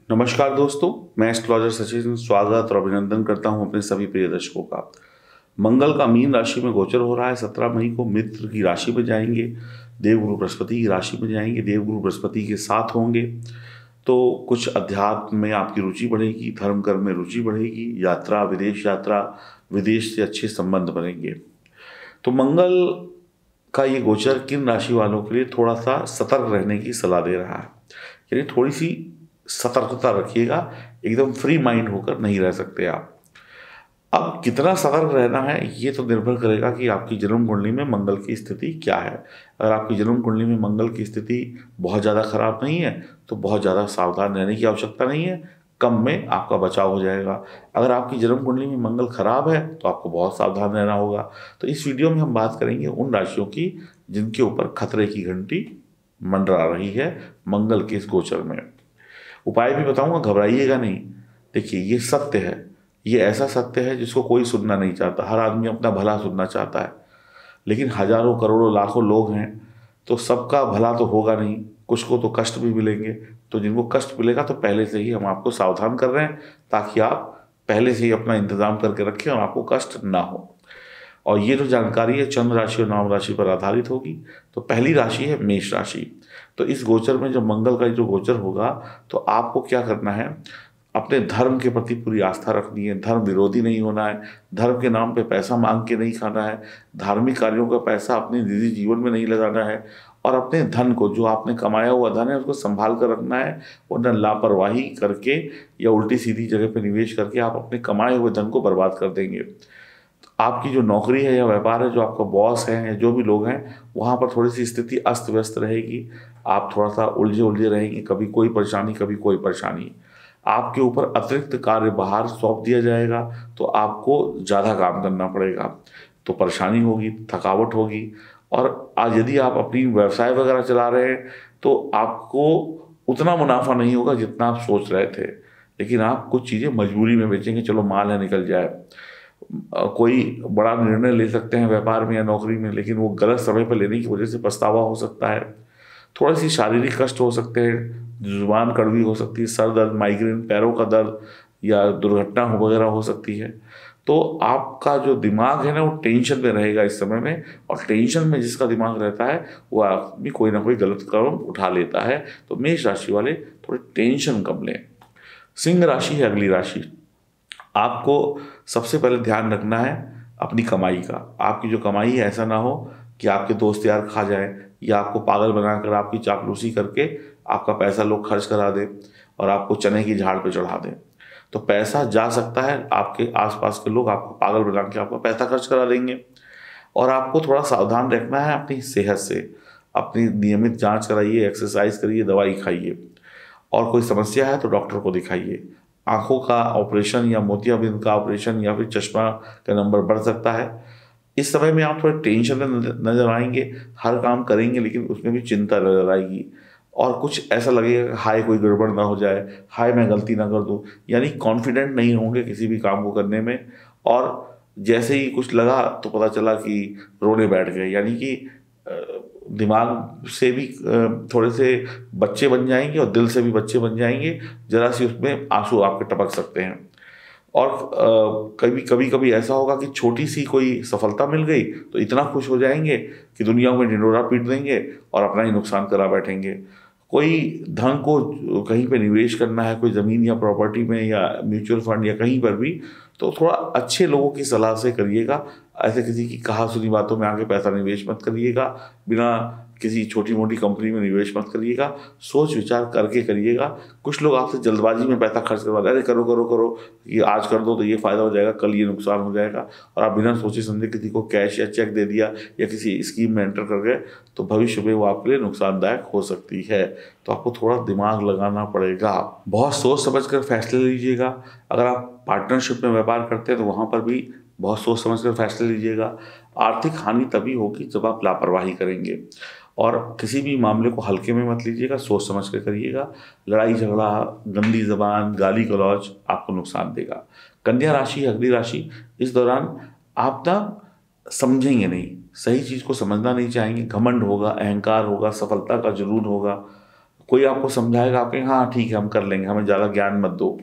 नमस्कार दोस्तों, मैं एस्ट्रोलॉजर सचिन स्वागत और अभिनंदन करता हूं अपने सभी प्रिय दर्शकों का। मंगल का मीन राशि में गोचर हो रहा है। 17 मई को मित्र की राशि में जाएंगे, देवगुरु बृहस्पति की राशि में जाएंगे, देवगुरु बृहस्पति के साथ होंगे। तो कुछ अध्यात्म में आपकी रुचि बढ़ेगी, धर्म कर्म में रुचि बढ़ेगी, यात्रा, विदेश यात्रा, विदेश से अच्छे संबंध बनेंगे। तो मंगल का ये गोचर किन राशि वालों के लिए थोड़ा सा सतर्क रहने की सलाह दे रहा है, यानी थोड़ी सी सतर्कता रखिएगा। एकदम फ्री माइंड होकर नहीं रह सकते आप। अब कितना सतर्क रहना है ये तो निर्भर करेगा कि आपकी जन्म कुंडली में मंगल की स्थिति क्या है। अगर आपकी जन्म कुंडली में मंगल की स्थिति बहुत ज़्यादा खराब नहीं है तो बहुत ज़्यादा सावधान रहने की आवश्यकता नहीं है, कम में आपका बचाव हो जाएगा। अगर आपकी जन्म कुंडली में मंगल खराब है तो आपको बहुत सावधान रहना होगा। तो इस वीडियो में हम बात करेंगे उन राशियों की जिनके ऊपर खतरे की घंटी मंडरा रही है मंगल के इस गोचर में। उपाय भी बताऊंगा, घबराइएगा नहीं। देखिए, ये सत्य है, ये ऐसा सत्य है जिसको कोई सुनना नहीं चाहता। हर आदमी अपना भला सुनना चाहता है, लेकिन हजारों करोड़ों लाखों लोग हैं तो सबका भला तो होगा नहीं, कुछ को तो कष्ट भी मिलेंगे। तो जिनको कष्ट मिलेगा तो पहले से ही हम आपको सावधान कर रहे हैं ताकि आप पहले से ही अपना इंतजाम करके रखें और आपको कष्ट ना हो। और ये जो जानकारी है चंद्र राशि और नाम राशि पर आधारित होगी। तो पहली राशि है मेष राशि। तो इस गोचर में जब मंगल का जो गोचर होगा तो आपको क्या करना है, अपने धर्म के प्रति पूरी आस्था रखनी है, धर्म विरोधी नहीं होना है, धर्म के नाम पे पैसा मांग के नहीं खाना है, धार्मिक कार्यों का पैसा अपने निजी जीवन में नहीं लगाना है, और अपने धन को, जो आपने कमाया हुआ धन है, उसको संभाल कर रखना है। वरना लापरवाही करके या उल्टी सीधी जगह पर निवेश करके आप अपने कमाए हुए धन को बर्बाद कर देंगे। आपकी जो नौकरी है या व्यापार है, जो आपका बॉस है या जो भी लोग हैं, वहाँ पर थोड़ी सी स्थिति अस्त व्यस्त रहेगी। आप थोड़ा सा उलझे उलझे रहेंगे, कभी कोई परेशानी कभी कोई परेशानी। आपके ऊपर अतिरिक्त कार्य बाहर सौंप दिया जाएगा तो आपको ज़्यादा काम करना पड़ेगा, तो परेशानी होगी, थकावट होगी। और आज यदि आप अपनी व्यवसाय वगैरह चला रहे हैं तो आपको उतना मुनाफा नहीं होगा जितना आप सोच रहे थे, लेकिन आप कुछ चीज़ें मजबूरी में बेचेंगे, चलो माल है निकल जाए। कोई बड़ा निर्णय ले सकते हैं व्यापार में या नौकरी में, लेकिन वो गलत समय पर लेने की वजह से पछतावा हो सकता है। थोड़ी सी शारीरिक कष्ट हो सकते हैं, जुबान कड़वी हो सकती है, सर दर्द, माइग्रेन, पैरों का दर्द या दुर्घटना वगैरह हो सकती है। तो आपका जो दिमाग है ना, वो टेंशन में रहेगा इस समय में, और टेंशन में जिसका दिमाग रहता है वो आदमी कोई ना कोई गलत कदम उठा लेता है। तो मेष राशि वाले थोड़ी टेंशन कम लें। सिंह राशि है अगली राशि। आपको सबसे पहले ध्यान रखना है अपनी कमाई का। आपकी जो कमाई है, ऐसा ना हो कि आपके दोस्त यार खा जाएं या आपको पागल बनाकर आपकी चापलूसी करके आपका पैसा लोग खर्च करा दें और आपको चने की झाड़ पे चढ़ा दें। तो पैसा जा सकता है, आपके आसपास के लोग आपको पागल बना के आपका पैसा खर्च करा देंगे। और आपको थोड़ा सावधान रखना है अपनी सेहत से। अपनी नियमित जांच कराइए, एक्सरसाइज करिए, दवाई खाइए, और कोई समस्या है तो डॉक्टर को दिखाइए। आंखों का ऑपरेशन या मोतियाबिंद का ऑपरेशन या फिर चश्मा का नंबर बढ़ सकता है। इस समय में आप थोड़े टेंशन में नजर आएंगे, हर काम करेंगे लेकिन उसमें भी चिंता नजर आएगी, और कुछ ऐसा लगेगा कि हाय कोई गड़बड़ ना हो जाए, हाय मैं गलती ना कर दूं, यानी कॉन्फिडेंट नहीं होंगे किसी भी काम को करने में। और जैसे ही कुछ लगा तो पता चला कि रोने बैठ गए, यानी कि दिमाग से भी थोड़े से बच्चे बन जाएंगे और दिल से भी बच्चे बन जाएंगे। जरा सी उसमें आंसू आपके टपक सकते हैं। और कभी कभी कभी ऐसा होगा कि छोटी सी कोई सफलता मिल गई तो इतना खुश हो जाएंगे कि दुनिया में ढिंढोरा पीट देंगे और अपना ही नुकसान करा बैठेंगे। कोई धन को कहीं पे निवेश करना है, कोई ज़मीन या प्रॉपर्टी में या म्यूचुअल फंड या कहीं पर भी, तो थोड़ा अच्छे लोगों की सलाह से करिएगा। ऐसे किसी की कहा सुनी बातों में आके पैसा निवेश मत करिएगा, बिना किसी छोटी मोटी कंपनी में निवेश मत करिएगा, सोच विचार करके करिएगा। कुछ लोग आपसे जल्दबाजी में पैसा खर्च करवा रहे, अरे करो करो करो, ये आज कर दो तो ये फ़ायदा हो जाएगा, कल ये नुकसान हो जाएगा, और आप बिना सोचे समझे किसी को कैश या चेक दे दिया या किसी स्कीम में एंटर कर गए तो भविष्य में वो आपके लिए नुकसानदायक हो सकती है। तो आपको थोड़ा दिमाग लगाना पड़ेगा, बहुत सोच समझ कर फैसले लीजिएगा। अगर आप पार्टनरशिप में व्यापार करते हैं तो वहाँ पर भी बहुत सोच समझ कर फैसले लीजिएगा। आर्थिक हानि तभी होगी जब आप लापरवाही करेंगे, और किसी भी मामले को हल्के में मत लीजिएगा, सोच समझ कर करिएगा। लड़ाई झगड़ा, गंदी जबान, गाली गलौज आपको नुकसान देगा। कन्या राशि अगली राशि। इस दौरान आप ना समझेंगे नहीं, सही चीज़ को समझना नहीं चाहेंगे, घमंड होगा, अहंकार होगा, सफलता का जुनून होगा, कोई आपको समझाएगा, आप कहेंगे हाँ ठीक है हम कर लेंगे, हमें ज़्यादा ज्ञान मत दो।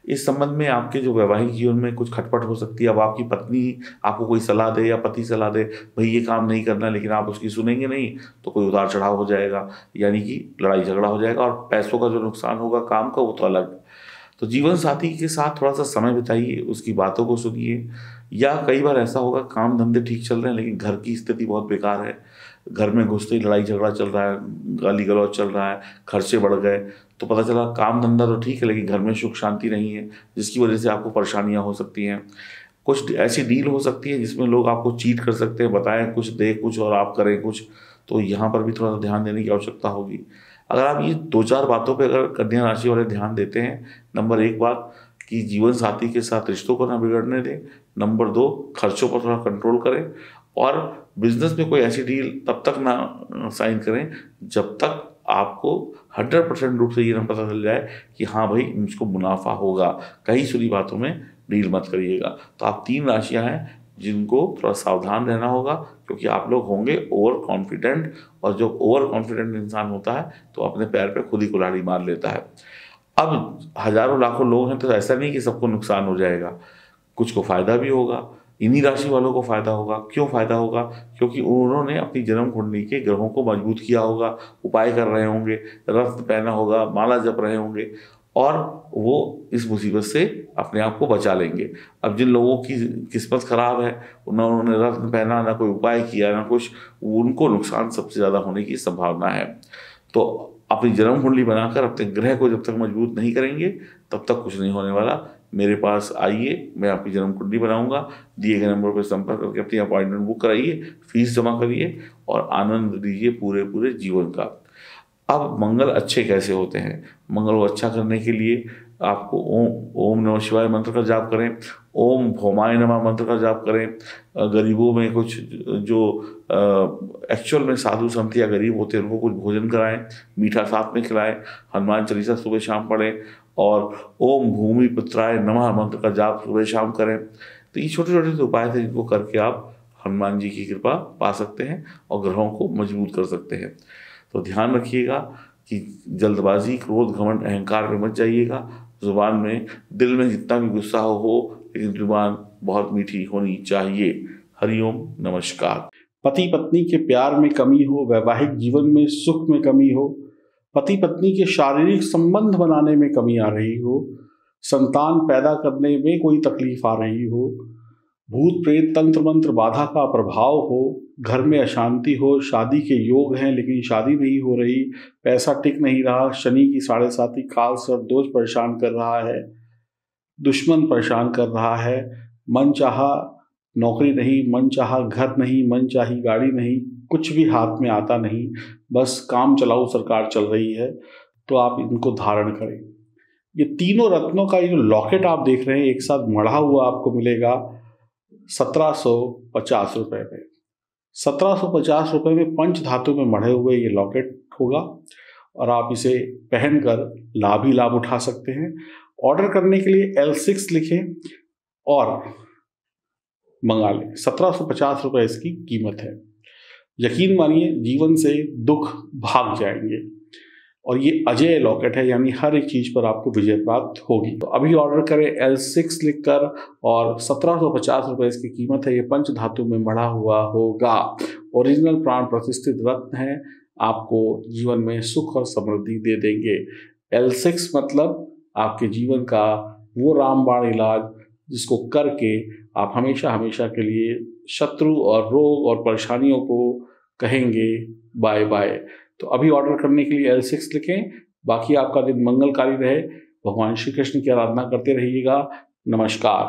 इस संबंध में आपके जो वैवाहिक जीवन में कुछ खटपट हो सकती है। अब आपकी पत्नी आपको कोई सलाह दे या पति सलाह दे, भाई ये काम नहीं करना, लेकिन आप उसकी सुनेंगे नहीं, तो कोई उतार चढ़ाव हो जाएगा, यानी कि लड़ाई झगड़ा हो जाएगा, और पैसों का जो नुकसान होगा काम का वो तो अलग। तो जीवन साथी के साथ थोड़ा सा समय बिताइए, उसकी बातों को सुनिए। या कई बार ऐसा होगा काम धंधे ठीक चल रहे हैं लेकिन घर की स्थिति बहुत बेकार है, घर में घुसते ही लड़ाई झगड़ा चल रहा है, गाली गलौज चल रहा है, खर्चे बढ़ गए, तो पता चला काम धंधा तो ठीक है लेकिन घर में सुख शांति नहीं है, जिसकी वजह से आपको परेशानियां हो सकती हैं। कुछ ऐसी डील हो सकती है जिसमें लोग आपको चीट कर सकते हैं, बताएं कुछ, दे कुछ और आप करें कुछ, तो यहाँ पर भी थोड़ा सा ध्यान देने की आवश्यकता होगी। अगर आप ये 2-4 बातों पे अगर कन्या राशि वाले ध्यान देते हैं, नंबर 1 बात कि जीवन साथी के साथ रिश्तों को ना बिगड़ने दें, नंबर 2 खर्चों पर थोड़ा कंट्रोल करें, और बिजनेस में कोई ऐसी डील तब तक ना साइन करें जब तक आपको 100% रूप से ये ना पता चल जाए कि हाँ भाई मुझको मुनाफा होगा। कहीं सुनी बातों में डील मत करिएगा। तो आप 3 राशियां हैं जिनको थोड़ा सावधान रहना होगा, क्योंकि आप लोग होंगे ओवर कॉन्फिडेंट, और जो ओवर कॉन्फिडेंट इंसान होता है तो अपने पैर पे खुद ही कुल्हाड़ी मार लेता है। अब हजारों लाखों लोग हैं तो ऐसा नहीं कि सबको नुकसान हो जाएगा, कुछ को फायदा भी होगा। इन्हीं राशि वालों को फायदा होगा। क्यों फायदा होगा? क्योंकि उन्होंने अपनी जन्म कुंडली के ग्रहों को मजबूत किया होगा, उपाय कर रहे होंगे, रत्न पहना होगा, माला जप रहे होंगे, और वो इस मुसीबत से अपने आप को बचा लेंगे। अब जिन लोगों की किस्मत खराब है, उन्होंने रत्न पहना, ना कोई उपाय किया, ना कुछ, उनको नुकसान सबसे ज़्यादा होने की संभावना है। तो अपनी जन्म कुंडली बनाकर अपने ग्रह को जब तक मजबूत नहीं करेंगे तब तक कुछ नहीं होने वाला। मेरे पास आइए, मैं आपकी जन्म कुंडली बनाऊंगा। दिए गए नंबर पर संपर्क करके अपनी अपॉइंटमेंट बुक कराइए, फीस जमा करिए और आनंद लीजिए पूरे पूरे जीवन का। अब मंगल अच्छे कैसे होते हैं? मंगल को अच्छा करने के लिए आपको ओम नमः शिवाय मंत्र का जाप करें, ओम भौमाय नमः मंत्र का जाप करें। गरीबों में कुछ जो एक्चुअल में साधु संत या गरीब होते हैं उनको कुछ भोजन कराएं, मीठा साथ में खिलाएं, हनुमान चालीसा सुबह शाम पढ़ें, और ओम भूमि पुत्राय नमः मंत्र का जाप सुबह शाम करें। तो ये छोटे छोटे उपाय थे जिनको करके आप हनुमान जी की कृपा पा सकते हैं और ग्रहों को मजबूत कर सकते हैं। तो ध्यान रखिएगा कि जल्दबाजी, क्रोध, घमंड, अहंकार में मत जाइएगा। जुबान में, दिल में जितना भी गुस्सा हो, लेकिन जुबान बहुत मीठी होनी चाहिए। हरिओम, नमस्कार। पति पत्नी के प्यार में कमी हो, वैवाहिक जीवन में सुख में कमी हो, पति पत्नी के शारीरिक संबंध बनाने में कमी आ रही हो, संतान पैदा करने में कोई तकलीफ आ रही हो, भूत प्रेत तंत्र मंत्र बाधा का प्रभाव हो, घर में अशांति हो, शादी के योग हैं लेकिन शादी नहीं हो रही, पैसा टिक नहीं रहा, शनि की 7.5 काल सर्प दोष परेशान कर रहा है, दुश्मन परेशान कर रहा है, मन चाहा नौकरी नहीं, मन चाहा घर नहीं, मन चाही गाड़ी नहीं, कुछ भी हाथ में आता नहीं, बस काम चलाऊ सरकार चल रही है, तो आप इनको धारण करें। ये तीनों रत्नों का ये जो लॉकेट आप देख रहे हैं एक साथ मढ़ा हुआ आपको मिलेगा 1750 रुपये में। 1750 रुपये में पंच धातु में मढ़े हुए ये लॉकेट होगा और आप इसे पहनकर लाभ ही लाभ उठा सकते हैं। ऑर्डर करने के लिए L6 लिखें और मंगा लें। 1750 रुपये इसकी कीमत है। यकीन मानिए जीवन से दुख भाग जाएंगे। और ये अजय लॉकेट है, यानी हर एक चीज पर आपको विजय प्राप्त होगी। तो अभी ऑर्डर करें L6 लिखकर और 1750 रुपये इसकी कीमत है। ये पंच धातु में मढ़ा हुआ होगा, ओरिजिनल प्राण प्रतिष्ठित रत्न है, आपको जीवन में सुख और समृद्धि दे देंगे। L6 मतलब आपके जीवन का वो रामबाण इलाज जिसको करके आप हमेशा हमेशा के लिए शत्रु और रोग और परेशानियों को कहेंगे बाय बाय। तो अभी ऑर्डर करने के लिए L6 लिखें। बाकी आपका दिन मंगलकारी रहे। भगवान श्री कृष्ण की आराधना करते रहिएगा। नमस्कार।